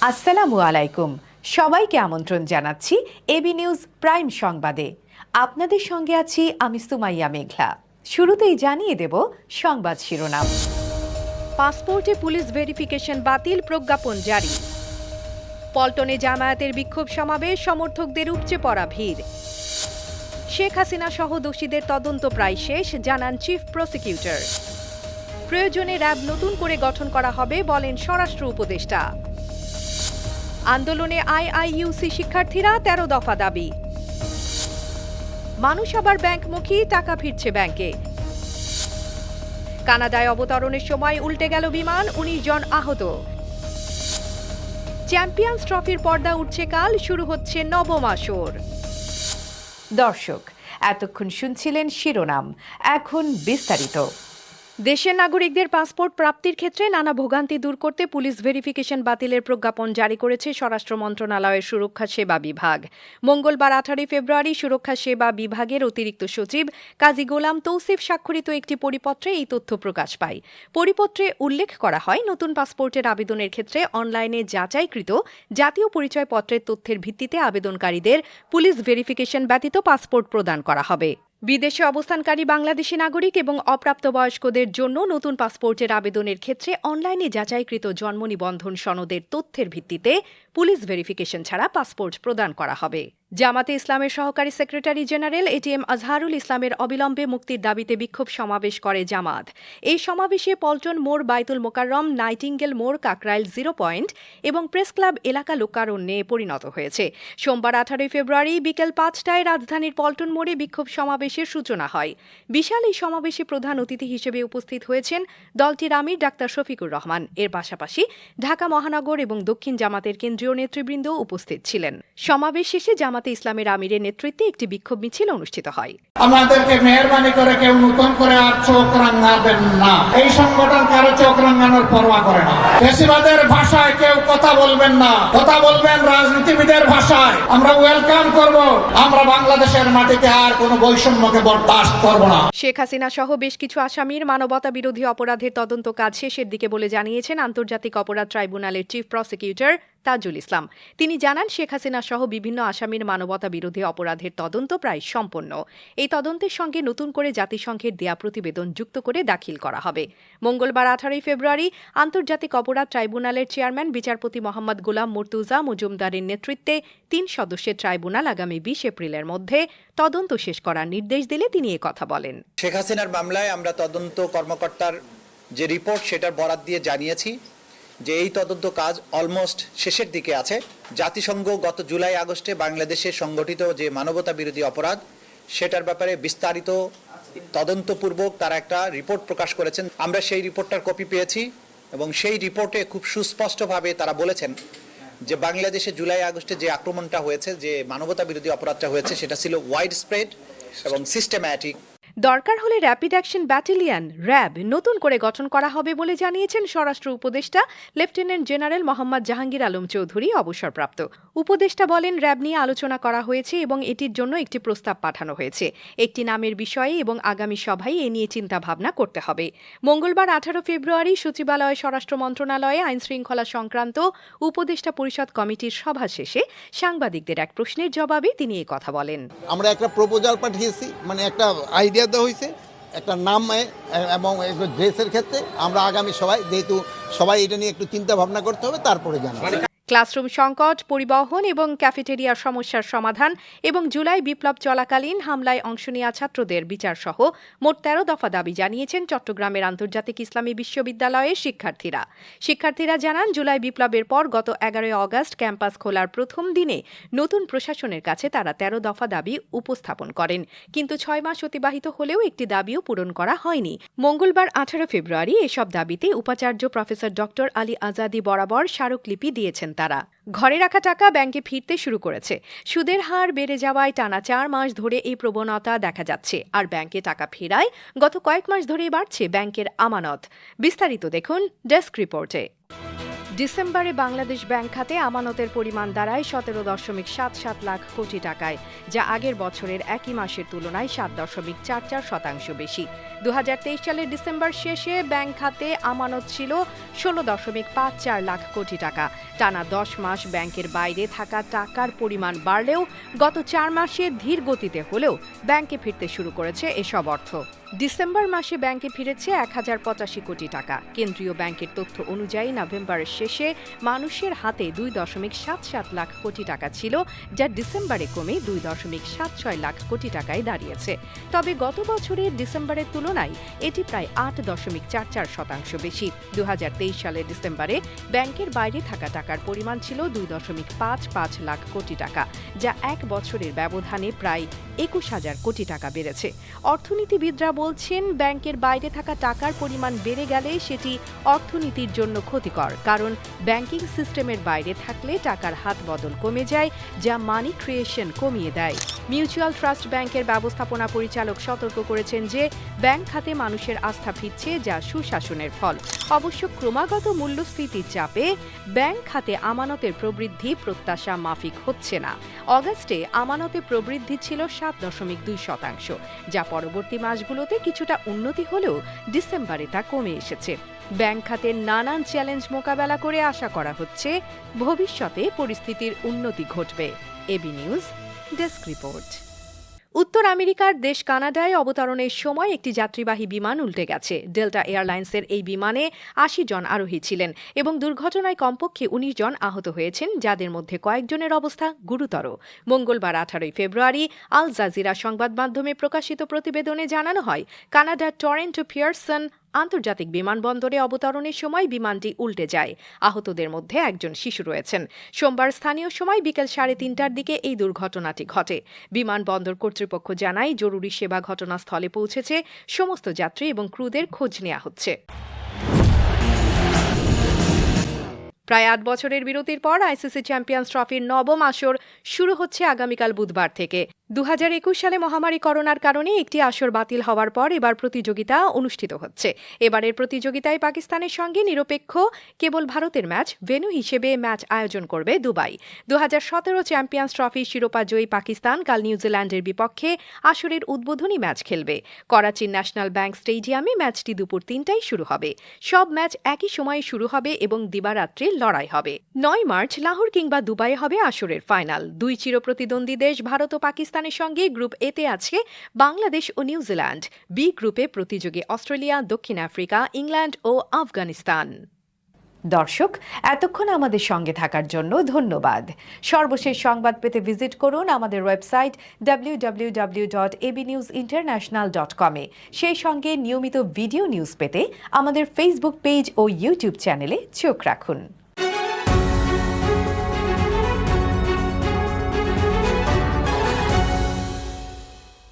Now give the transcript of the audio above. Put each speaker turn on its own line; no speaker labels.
আসসালামু আলাইকুম। সবাইকে আমন্ত্রণ জানাচ্ছি এবি নিউজ প্রাইম সংবাদে। আপনাদের সঙ্গে আছি আমি সুমাইয়া মেঘলা। শুরুতেই জানিয়ে দেব সংবাদ শিরোনাম। পাসপোর্টে পুলিশ ভেরিফিকেশন বাতিল, প্রজ্ঞাপন জারি। পল্টনে জামায়াতের বিক্ষোভ সমাবেশ, সমর্থকদের উপচে পড়া ভিড়। শেখ হাসিনা সহ দোষীদের তদন্ত প্রায় শেষ, জানান চিফ প্রসিকিউটর। প্রয়োজনে র্যাব নতুন করে গঠন করা হবে, বলেন স্বরাষ্ট্র উপদেষ্টা। আন্দোলনে আইআইইউসি শিক্ষার্থীরা ১৩ দফা দাবি। মানুষ আবার ব্যাংকমুখী, টাকা ফিরছে ব্যাংকে। কানাডায় অবতরণের সময় উল্টে গেল বিমান, ১৯ জন আহত। চ্যাম্পিয়ন্স ট্রফির পর্দা উঠছে কাল, শুরু হচ্ছে নবম আসর। দর্শক, এতক্ষণ শুনছিলেন শিরোনাম, এখন বিস্তারিত। দেশের নাগরিকদের পাসপোর্ট প্রাপ্তির ক্ষেত্রে নানা ভোগান্তি দূর করতে পুলিশ ভেরিফিকেশন বাতিলের প্রজ্ঞাপন জারি করেছে স্বরাষ্ট্র মন্ত্রণালয়ের সুরক্ষা সেবা বিভাগ। মঙ্গলবার ১৮ ফেব্রুয়ারি সুরক্ষা সেবা বিভাগের অতিরিক্ত সচিব কাজী গোলাম তৌসিফ স্বাক্ষরিত একটি পরিপত্রে এই তথ্য প্রকাশ পায়। পরিপত্রে উল্লেখ করা হয়, নতুন পাসপোর্টের আবেদনের ক্ষেত্রে অনলাইনে যাচাইকৃত জাতীয় পরিচয়পত্রের তথ্যের ভিত্তিতে আবেদনকারীদের পুলিশ ভেরিফিকেশন ব্যতীত পাসপোর্ট প্রদান করা হবে। বিদেশে অবস্থানকারী বাংলাদেশি নাগরিক এবং অপ্রাপ্তবয়স্কদের জন্য নতুন পাসপোর্টের আবেদনের ক্ষেত্রে অনলাইনে যাচাইকৃত জন্ম নিবন্ধন সনদের তথ্যের ভিত্তিতে পুলিশ ভেরিফিকেশন ছাড়া পাসপোর্ট প্রদান করা হবে। জামাতে ইসলামের সহকারী সেক্রেটারি জেনারেল এটিএম আজহারুল ইসলামের অবিলম্বে মুক্তির দাবিতে বিক্ষোভ সমাবেশ করে জামাত। এই সমাবেশে পল্টন মোড়, বাইতুল মোকাররম, নাইটিঙ্গেল মোড়, কাকরাইল 0 পয়েন্ট এবং প্রেস ক্লাব এলাকা লোকারণ্যে পরিণত হয়েছে। সোমবার ১৮ ফেব্রুয়ারি বিকেল ৫টায় রাজধানীর পল্টন মোড়ে বিক্ষোভ সমাবেশের সূচনা হয়। বিশাল এই সমাবেশে প্রধান অতিথি হিসেবে উপস্থিত হয়েছেন দলটির আমির ডাক্তার শফিকুর রহমান। এর পাশাপাশি ঢাকা মহানগর এবং দক্ষিণ জামাতের কেন্দ্রীয় নেতৃবৃন্দ উপস্থিত ছিলেন। সমাবেশ শেষে জামাতে ইসলামের আমিরের নেতৃত্বে একটি বিক্ষোভ মিছিল অনুষ্ঠিত হয়।
আমাদেরকে মেহরবানি করে কেউ নতুন করে আর চোখ রাঙাবেন না। এই সংগঠন কারো চোখ রাঙানোর পরোয়া করে না। ফ্যাসিবাদের ভাষায় কেউ কথা বলবেন না, কথা বলবেন রাজনীতিবিদের ভাষায়। আমরা ওয়েলকাম করব। আমরা বাংলাদেশের মাটিতে আর কোনো বৈষম্যকে বরদাস্ত করব না।
শেখ হাসিনা সহ বেশ কিছু আসামির মানবতা বিরোধী অপরাধের তদন্ত কাজ শেষের দিকে বলে জানিয়েছেন আন্তর্জাতিক অপরাধ ট্রাইব্যুনালের চিফ প্রসিকিউটর তাজুল ইসলাম। তিনি জানান, শেখ হাসিনা সহ বিভিন্ন আসামির মানবতা বিরোধী অপরাধের তদন্ত প্রায় সম্পন্ন। এই তদন্তের সঙ্গে নতুন করে জাতিসংঘের দেয়া প্রতিবেদন যুক্ত করে দাখিল করা হবে। মঙ্গলবার ১৮ ফেব্রুয়ারি আন্তর্জাতিক অপরাধ ট্রাইব্যুনালের চেয়ারম্যান বিচারপতি মোহাম্মদ গোলাম মুর্তুজা মজুমদারের নেতৃত্বে ৩ সদস্যের ট্রাইব্যুনাল আগামী ২০ এপ্রিলের মধ্যে তদন্ত শেষ করার নির্দেশ দিলে তিনি কথা বলেন।
শেখ হাসিনার মামলায় আমরা তদন্ত কর্মকর্তার যে রিপোর্ট সেটার বরাত দিয়ে জানিয়েছি যে এই তদন্ত কাজ অলমোস্ট শেষের দিকে আছে। জাতিসংঘ গত জুলাই আগস্টে বাংলাদেশে সংগঠিত যে মানবতা বিরোধী অপরাধ সেটার ব্যাপারে বিস্তারিত তদন্তপূর্বক তারা একটা রিপোর্ট প্রকাশ করেছেন। আমরা সেই রিপোর্টটার কপি পেয়েছি এবং সেই রিপোর্টে খুব সুস্পষ্টভাবে তারা বলেছেন যে বাংলাদেশে জুলাই আগস্টে যে আক্রমণটা হয়েছে, যে মানবতা বিরোধী অপরাধটা হয়েছে, সেটা ছিল ওয়াইড স্প্রেড এবং সিস্টেম্যাটিক।
দরকার হলে র্যাপিড অ্যাকশন ব্যাটালিয়ন র্যাব নতুন করে গঠন করা হবে বলে জানিয়েছেন স্বরাষ্ট্র উপদেষ্টা লেফটেন্যান্ট জেনারেল মোহাম্মদ জাহাঙ্গীর আলম চৌধুরী, অবসরপ্রাপ্ত। উপদেষ্টা বলেন, র্যাব নিয়ে আলোচনা করা হয়েছে এবং এটির জন্য একটি প্রস্তাব পাঠানো হয়েছে। একটি নামের বিষয়ে এবং আগামী সভায় এ নিয়ে চিন্তা ভাবনা করতে হবে। মঙ্গলবার ১৮ ফেব্রুয়ারি সচিবালয়ে স্বরাষ্ট্র মন্ত্রণালয়ে আইন শৃঙ্খলা সংক্রান্ত উপদেষ্টা পরিষদ কমিটির সভা শেষে সাংবাদিকদের এক প্রশ্নের জবাবে তিনি কথা বলেন।
আমরা একটা প্রপোজাল পাঠিয়েছি, মানে একটা আইডিয়া দেওয়া হয়েছে, একটা নাম এবং ড্রেসের ক্ষেত্রে আমরা আগামী সবাই, যেহেতু সবাই এটা নিয়ে একটু চিন্তা ভাবনা করতে হবে, তারপরে জানাবো।
ক্লাসরুম সংকট, পরিবহন এবং ক্যাফেটেরিয়ার সমস্যার সমাধান এবং জুলাই বিপ্লব চলাকালীন হামলায় অংশ নেওয়া ছাত্রদের বিচার সহ মোট ১৩ দফা দাবি জানিয়েছেন চট্টগ্রামের আন্তর্জাতিক ইসলামী বিশ্ববিদ্যালয়ের শিক্ষার্থীরা জানান, জুলাই বিপ্লবের পর গত ১১ আগস্ট ক্যাম্পাস খোলার প্রথম দিনে নতুন প্রশাসনের কাছে তারা ১৩ দফা দাবি উপস্থাপন করেন, কিন্তু ৬ মাস অতিবাহিত হলেও একটি দাবিও পূরণ করা হয়নি। মঙ্গলবার ১৮ ফেব্রুয়ারি এসব দাবিতে উপাচার্য প্রফেসর ডক্টর আলী আজাদি বরাবর স্মারকলিপি দিয়েছেন তারা। ঘরে রাখা টাকা ব্যাংকে ফিরতে শুরু করেছে। সুদের হার বেড়ে যাওয়ায় টানা ৪ মাস ধরে এই প্রবণতা দেখা যাচ্ছে, আর ব্যাংকে টাকা ফেরায় গত কয়েক মাস ধরেই বাড়ছে ব্যাংকের আমানত। বিস্তারিত দেখুন ডেস্ক রিপোর্টে। ডিসেম্বরে বাংলাদেশ ব্যাংক খাতে আমানতের পরিমাণ দাঁড়ায় 17.77 লাখ কোটি টাকায়, যা আগের বছরের একই মাসের তুলনায় 7.44% বেশি। 2023 সালের ডিসেম্বর শেষে ব্যাংক খাতে আমানত ছিল 16.54 লাখ কোটি টাকা। টানা 10 মাস ব্যাংকের বাইরে থাকা টাকার পরিমাণ বাড়লেও গত 4 মাসে ধীর গতিতে হলেও ব্যাংকে ফিরতে শুরু করেছে এসব অর্থ। ডিসেম্বর মাসে ব্যাংকে ফিরেছে 1085 কোটি টাকা। কেন্দ্রীয় ব্যাংকের তথ্য অনুযায়ী নভেম্বরের শেষে মানুষের হাতে 2.77 লাখ কোটি টাকা ছিল, যা ডিসেম্বরে কমে 2.76 লাখ কোটি টাকায় দাঁড়িয়েছে। তবে গত বছরের ডিসেম্বরের তুলনায় এটি প্রায় 8.44% বেশি। 2023 সালের ডিসেম্বরে ব্যাংকের বাইরে থাকা টাকার পরিমাণ ছিল 2.55 লাখ কোটি টাকা, যা এক বছরের ব্যবধানে প্রায় 21,000 কোটি টাকা বেড়েছে। অর্থনীতিবিদরা বলছেন, ব্যাংকের বাইরে থাকা টাকার পরিমাণ বেড়ে গেলে সেটি অর্থনীতির জন্য ক্ষতিকর, কারণ ব্যাংকিং সিস্টেমের বাইরে থাকলে টাকার হাত বদল কমে যায়, যা মানি ক্রিয়েশন কমিয়ে দেয়। মিউচুয়াল ট্রাস্ট ব্যাংকের ব্যবস্থাপনা পরিচালক সতর্ক করেছেন যে ব্যাংক খাতে মানুষের আস্থা ফিরছে, যা সুশাসনের ফল। অবশ্য ক্রমাগত মূল্যস্ফীতির চাপে ব্যাংক খাতে আমানতের প্রবৃদ্ধি প্রত্যাশা মাফিক হচ্ছে না। অগাস্টে আমানতে প্রবৃদ্ধি ছিল 7.2%, যা পরবর্তী মাসগুলোতে কিছুটা উন্নতি হলেও ডিসেম্বরে তা কমে এসেছে। ব্যাংক খাতের নানান চ্যালেঞ্জ মোকাবেলা করে আশা করা হচ্ছে ভবিষ্যতে পরিস্থিতির উন্নতি ঘটবে। AB news desk report. উত্তর আমেরিকার দেশ কানাডায় অবতরণের সময় একটি যাত্রীবাহী বিমান উল্টে গেছে। ডেল্টা এয়ারলাইন্সের এই বিমানে 80 জন আরোহী ছিলেন এবং দুর্ঘটনায় কমপক্ষে 19 জন আহত হয়েছেন, যাদের মধ্যে কয়েকজনের অবস্থা গুরুতর। মঙ্গলবার 18 ফেব্রুয়ারি আল জাজিরা সংবাদ মাধ্যমে প্রকাশিত প্রতিবেদনে জানানো হয়, কানাডার টরেন্টো পিয়ারসন আন্তর্জাতিক বিমানবন্দরে অবতরণের সময় বিমানটি উল্টে যায়। আহতদের মধ্যে একজন শিশু রয়েছেন। সোমবার স্থানীয় সময় বিকেল 3:30টার দিকে এই দুর্ঘটনাটি ঘটে। বিমানবন্দর কর্তৃপক্ষ জানায়, জরুরি সেবা ঘটনাস্থলে পৌঁছেছে, সমস্ত যাত্রী এবং ক্রুদের খোঁজ নেওয়া হচ্ছে। প্রায় 8 বছরের বিরতির পর আইসিসি চ্যাম্পিয়ন্স ট্রফির নবম আসর শুরু হচ্ছে আগামীকাল বুধবার থেকে। 2021 সালে মহামারী করোনার কারণে একটি আসর বাতিল হওয়ার পর এবার প্রতিযোগিতা অনুষ্ঠিত হচ্ছে। এবারের প্রতিযোগিতায় পাকিস্তানের সঙ্গে নিরপেক্ষ কেবল ভারতের ম্যাচ ভেন্যু হিসেবে ম্যাচ আয়োজন করবে দুবাই। 2017 চ্যাম্পিয়ন্স ট্রফির শিরোপা জয়ী পাকিস্তান কাল নিউজিল্যান্ডের বিপক্ষে আসরের উদ্বোধনী ম্যাচ খেলবে। করাচির ন্যাশনাল ব্যাংক স্টেডিয়ামে ম্যাচটি দুপুর 3টায় শুরু হবে। সব ম্যাচ একই সময়ে শুরু হবে এবং দিবারাত্রির লড়াই হবে। 9 মার্চ লাহোর কিংবা দুবাই হবে আসরের ফাইনাল। দুই চিরপ্রতিদ্বন্দ্বী দেশ ভারত ও পাকিস্তানের সঙ্গে গ্রুপ এতে আছে বাংলাদেশ ও নিউজিল্যান্ড। বি গ্রুপে প্রতিযোগী অস্ট্রেলিয়া, দক্ষিণ আফ্রিকা, ইংল্যান্ড ও আফগানিস্তান। দর্শক, এতক্ষণ আমাদের সঙ্গে থাকার জন্য ধন্যবাদ। সর্বশেষ সংবাদ পেতে ভিজিট করুন আমাদের ওয়েবসাইট www.abnewsinternational.com এ। সেই সঙ্গে নিয়মিত ভিডিও নিউজ পেতে আমাদের ফেসবুক পেজ ও ইউটিউব চ্যানেলে চোখ রাখুন।